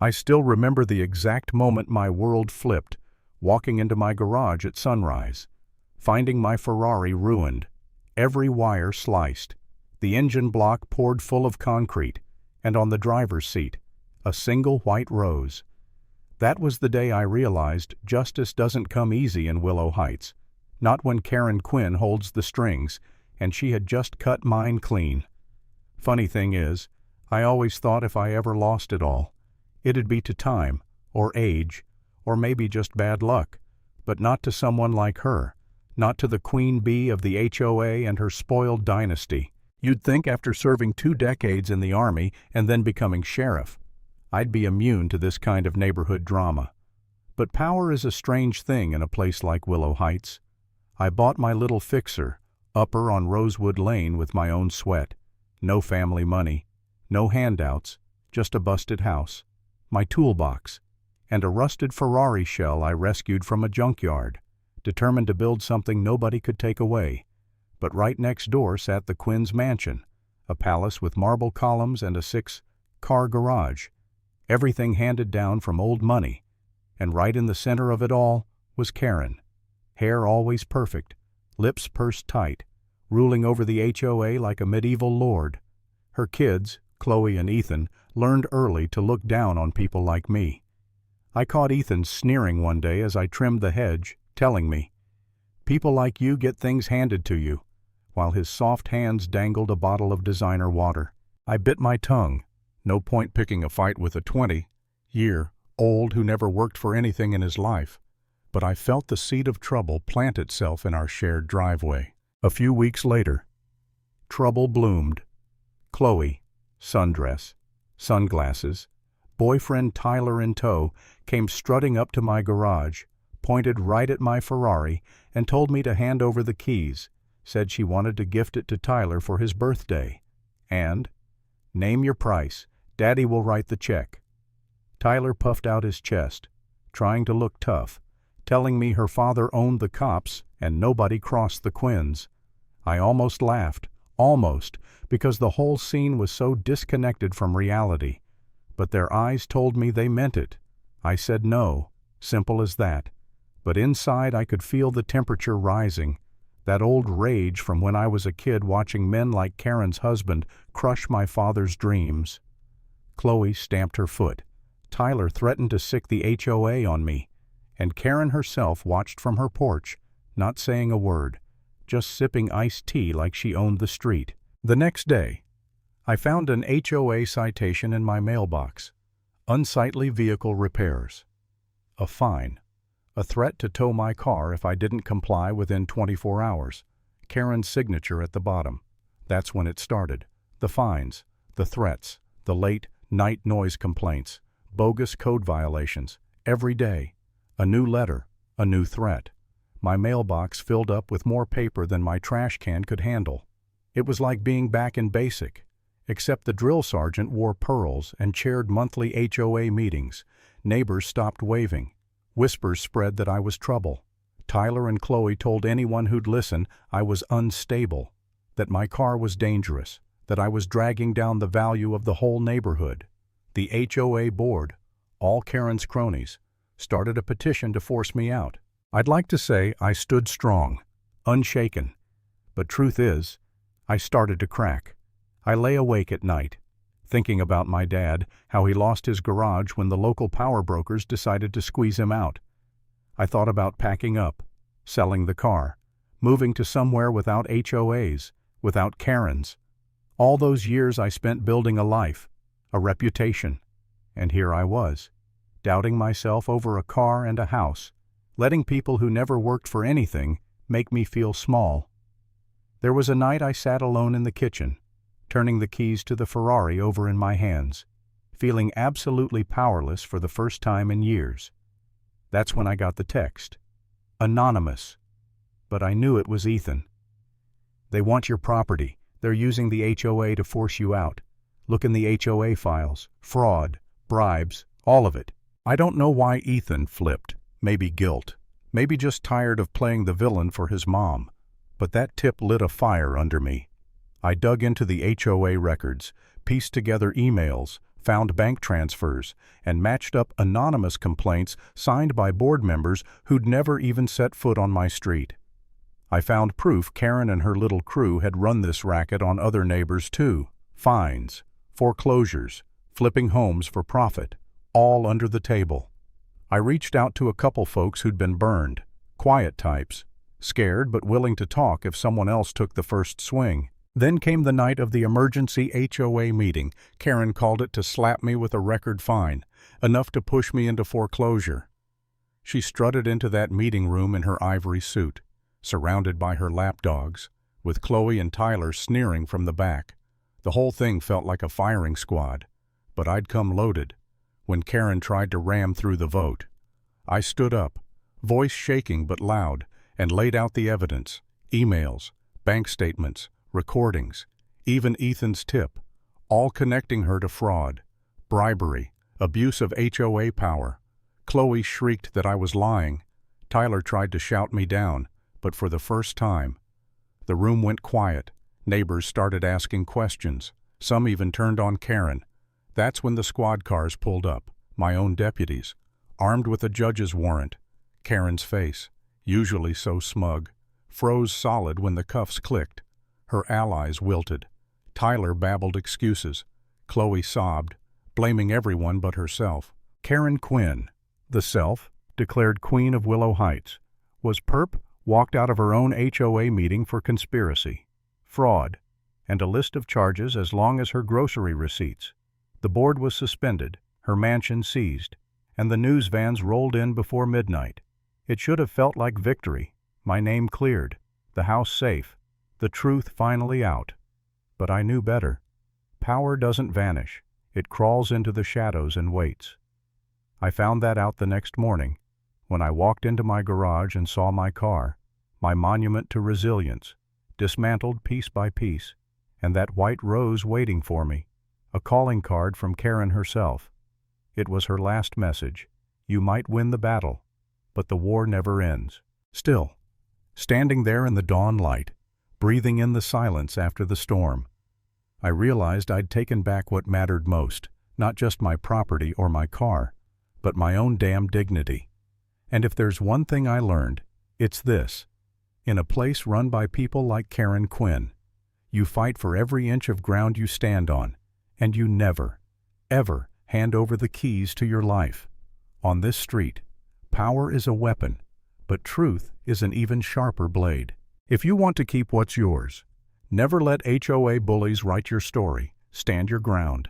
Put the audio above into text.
I still remember the exact moment my world flipped, walking into my garage at sunrise, finding my Ferrari ruined, every wire sliced, the engine block poured full of concrete, and on the driver's seat, a single white rose. That was the day I realized justice doesn't come easy in Willow Heights, not when Karen Quinn holds the strings, and she had just cut mine clean. Funny thing is, I always thought if I ever lost it all, it'd be to time, or age, or maybe just bad luck, but not to someone like her, not to the queen bee of the HOA and her spoiled dynasty. You'd think after serving 2 decades in the Army and then becoming sheriff, I'd be immune to this kind of neighborhood drama. But power is a strange thing in a place like Willow Heights. I bought my little fixer, upper on Rosewood Lane, with my own sweat. No family money, no handouts, just a busted house, my toolbox, and a rusted Ferrari shell I rescued from a junkyard, determined to build something nobody could take away. But right next door sat the Quinn's mansion, a palace with marble columns and a 6-car garage, everything handed down from old money, and right in the center of it all was Karen, hair always perfect, lips pursed tight, ruling over the HOA like a medieval lord. Her kids, Chloe and Ethan, learned early to look down on people like me. I caught Ethan sneering one day as I trimmed the hedge, telling me, "People like you get things handed to you," while his soft hands dangled a bottle of designer water. I bit my tongue. No point picking a fight with a 20-year-old who never worked for anything in his life. But I felt the seed of trouble plant itself in our shared driveway. A few weeks later, trouble bloomed. Chloe, sundress, sunglasses, boyfriend Tyler in tow, came strutting up to my garage, pointed right at my Ferrari, and told me to hand over the keys, said she wanted to gift it to Tyler for his birthday. And, "Name your price. Daddy will write the check." Tyler puffed out his chest, trying to look tough, telling me her father owned the cops and nobody crossed the Quinns. I almost laughed, because the whole scene was so disconnected from reality. But their eyes told me they meant it. I said no, simple as that. But inside I could feel the temperature rising, that old rage from when I was a kid watching men like Karen's husband crush my father's dreams. Chloe stamped her foot. Tyler threatened to sic the HOA on me, and Karen herself watched from her porch, not saying a word, just sipping iced tea like she owned the street. The next day, I found an HOA citation in my mailbox. Unsightly vehicle repairs. A fine. A threat to tow my car if I didn't comply within 24 hours. Karen's signature at the bottom. That's when it started. The fines, the threats, the late night noise complaints, bogus code violations. Every day, a new letter, a new threat. My mailbox filled up with more paper than my trash can could handle. It was like being back in basic, except the drill sergeant wore pearls and chaired monthly HOA meetings. Neighbors stopped waving. Whispers spread that I was trouble. Tyler and Chloe told anyone who'd listen I was unstable, that my car was dangerous, that I was dragging down the value of the whole neighborhood. The HOA board, all Karen's cronies, started a petition to force me out. I'd like to say I stood strong, unshaken, but truth is, I started to crack. I lay awake at night, thinking about my dad, how he lost his garage when the local power brokers decided to squeeze him out. I thought about packing up, selling the car, moving to somewhere without HOAs, without Karens. All those years I spent building a life, a reputation, and here I was, doubting myself over a car and a house, letting people who never worked for anything make me feel small. There was a night I sat alone in the kitchen, turning the keys to the Ferrari over in my hands, feeling absolutely powerless for the first time in years. That's when I got the text. Anonymous. But I knew it was Ethan. "They want your property. They're using the HOA to force you out. Look in the HOA files. Fraud, bribes, all of it." I don't know why Ethan flipped. Maybe guilt. Maybe just tired of playing the villain for his mom. But that tip lit a fire under me. I dug into the HOA records, pieced together emails, found bank transfers, and matched up anonymous complaints signed by board members who'd never even set foot on my street. I found proof Karen and her little crew had run this racket on other neighbors too. Fines, foreclosures, flipping homes for profit, all under the table. I reached out to a couple folks who'd been burned, quiet types, scared but willing to talk if someone else took the first swing. Then came the night of the emergency HOA meeting. Karen called it to slap me with a record fine, enough to push me into foreclosure. She strutted into that meeting room in her ivory suit, surrounded by her lapdogs, with Chloe and Tyler sneering from the back. The whole thing felt like a firing squad, but I'd come loaded. When Karen tried to ram through the vote, I stood up, voice shaking but loud, and laid out the evidence: emails, bank statements, recordings, even Ethan's tip, all connecting her to fraud, bribery, abuse of HOA power. Chloe shrieked that I was lying. Tyler tried to shout me down, but for the first time. The room went quiet. Neighbors started asking questions. Some even turned on Karen. That's when the squad cars pulled up, my own deputies, armed with a judge's warrant. Karen's face, usually so smug, froze solid when the cuffs clicked. Her allies wilted. Tyler babbled excuses. Chloe sobbed, blaming everyone but herself. Karen Quinn, the self-declared queen of Willow Heights, was perp, walked out of her own HOA meeting for conspiracy, fraud, and a list of charges as long as her grocery receipts. The board was suspended, her mansion seized, and the news vans rolled in before midnight. It should have felt like victory. My name cleared, the house safe, the truth finally out. But I knew better. Power doesn't vanish. It crawls into the shadows and waits. I found that out the next morning, when I walked into my garage and saw my car, my monument to resilience, dismantled piece by piece, and that white rose waiting for me, a calling card from Karen herself. It was her last message: you might win the battle, but the war never ends. Still, standing there in the dawn light, breathing in the silence after the storm, I realized I'd taken back what mattered most, not just my property or my car, but my own damn dignity. And if there's one thing I learned, it's this: in a place run by people like Karen Quinn, you fight for every inch of ground you stand on, and you never, ever hand over the keys to your life. On this street, power is a weapon, but truth is an even sharper blade. If you want to keep what's yours, never let HOA bullies write your story. Stand your ground.